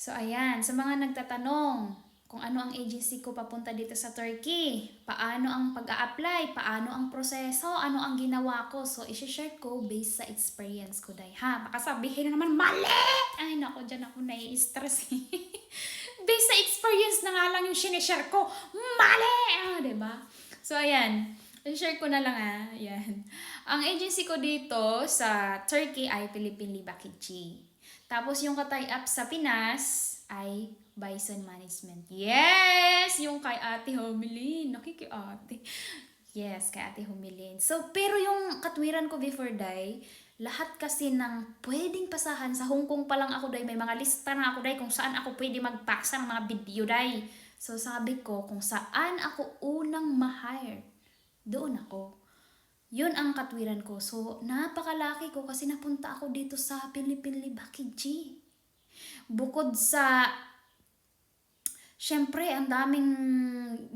So ayan, sa mga nagtatanong kung ano ang agency ko papunta dito sa Turkey, paano ang pag-a-apply, paano ang proseso, ano ang ginawa ko. So i-share ko based sa experience ko dahil ha. Baka sabihin na naman, mali! Ay nako, dyan ako nai-stress. Based sa experience na nga lang yung sinishare ko, mali! Diba? So ayan, i-share ko na lang Ayan. Ang agency ko dito sa Turkey ay Philippine Libakidji. Tapos yung ka-tie-up sa Pinas ay Bison Management. Yes! Yung kay Ate Humilin. Nakiki-ate. Yes, kay Ate Humilin. So, pero yung katwiran ko before day, lahat kasi ng pwedeng pasahan sa Hong Kong pa lang ako day, may mga lista na ako day kung saan ako pwede magpasa ng mga video day. So, sabi ko, kung saan ako unang ma-hire, doon ako. Yun ang katwiran ko. So, napakalaki ko kasi napunta ako dito sa Philippine Libakidji. Bukod sa, syempre, ang daming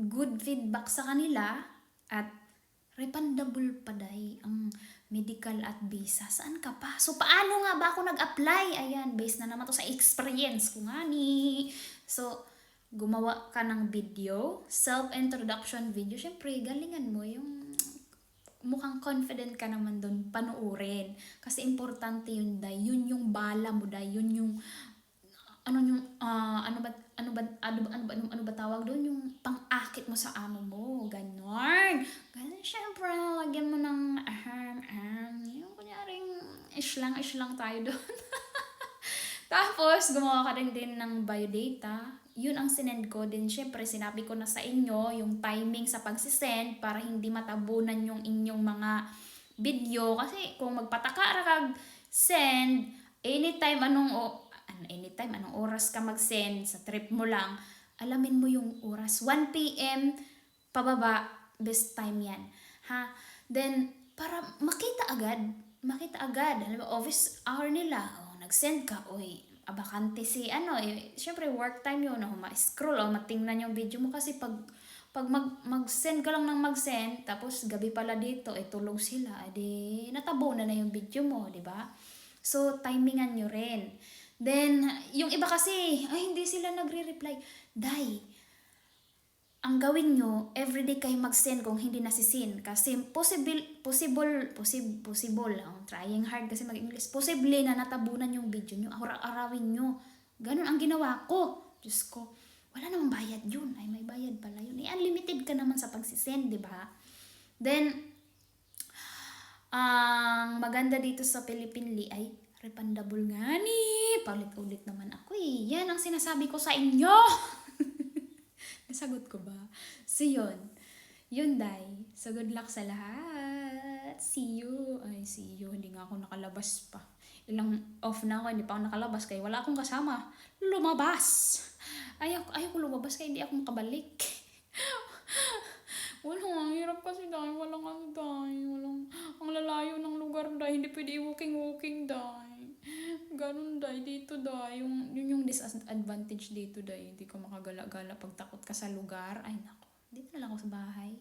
good feedback sa kanila at refundable pa dahi ang medical at visa. Saan ka pa? So, paano nga ba ako nag-apply? Ayan, based na naman to sa experience ko nga ni. So, gumawa ka ng video, self-introduction video. Syempre, galingan mo yung mukhang confident ka naman doon panuurin. Kasi importante yun, day. Yun yung bala mo, day. Yun yung ano ba tawag doon, yung pang-akit mo sa amo mo, ganon. Ganun, syempre, lagyan mo ng yung kunyaring islang tayo doon. Tapos, gumawa ka rin din ng biodata. Yun ang sinend ko din. Syempre, sinabi ko na sa inyo yung timing sa pagsisend para hindi matabunan yung inyong mga video. Kasi kung magpataka kag send, anytime, anong oras ka mag-send, sa trip mo lang, alamin mo yung oras. 1 p.m. pababa, best time yan. Ha? Then, para makita agad. Alam mo, office hour nila, nag-send ka, abakante si syempre work time yun, ma-scroll matingnan yung video mo kasi pag mag-send ka lang ng mag-send, tapos gabi pala dito, tulog sila, natabunan na yung video mo, di ba? So, timingan nyo rin. Then, yung iba kasi, hindi sila nagre-reply. Ang gawin nyo, everyday kayo mag-send kung hindi nasisin. Kasi possible, trying hard kasi mag-English, posible na natabunan yung video nyo, arawin nyo. Ganun ang ginawa ko. Diyos ko, wala namang bayad yun. Ay, may bayad pala yun. Unlimited ka naman sa pagsisend, di ba? Then, ang maganda dito sa Philippine Li ay refundable nga ni. Paulit-ulit naman ako Yan ang sinasabi ko sa inyo. Nasagot ko ba? So yun. Yun, day. So good luck sa lahat. See you. See you. Hindi nga ako nakalabas pa. Ilang off na ako. Hindi pa ako nakalabas kaya wala akong kasama. Lumabas. Ayaw ko lumabas kaya hindi ako makabalik. Ang hirap kasi dahil walang ang lalayo ng lugar dahil hindi pwede i-walking dahil. Ganun dahil dito dahil yung disadvantage dito dahil hindi ko makagala-gala pag takot ka sa lugar. Ay nako, dito na lang ako sa bahay.